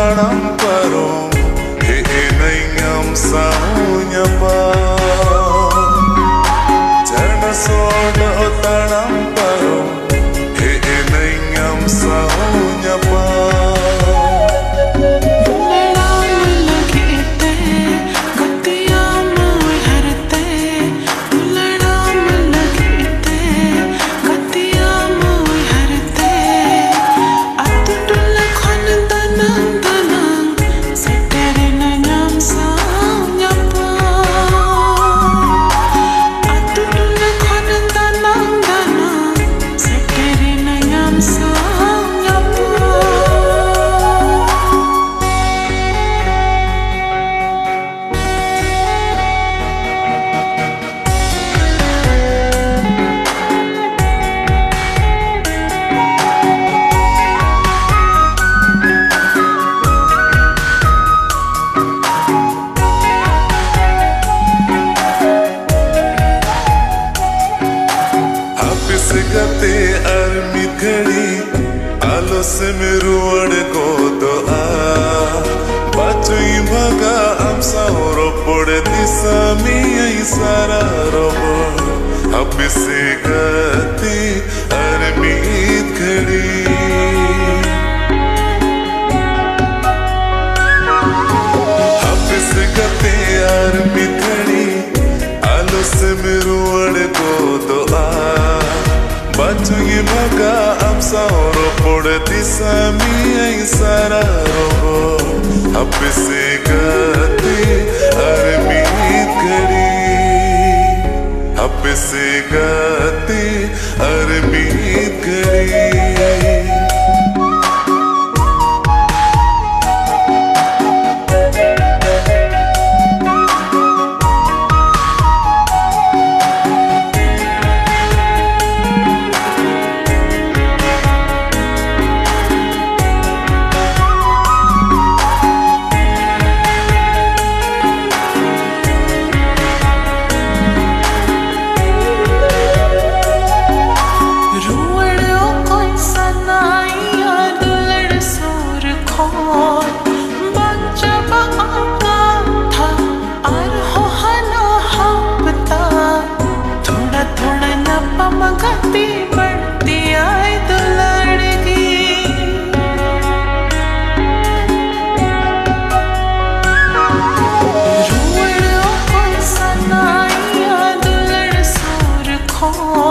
tamparo Heinayam saunya pa Jana soda tamparo Heinayam saunya pa गते vermi घड़ी आलो से मेरुअड़ को तो आ बाचुई भगा आमसा और पड़े दिशा में यही सारा रोबो अब से गते अर्मी घड़ी अब से गते अर्मी घड़ी आलो से मेरुअड़ को तो आ Bacuyi maka amsa oro pode sami ai sara robo apse gati armit gadi apse gati armit gadi Oh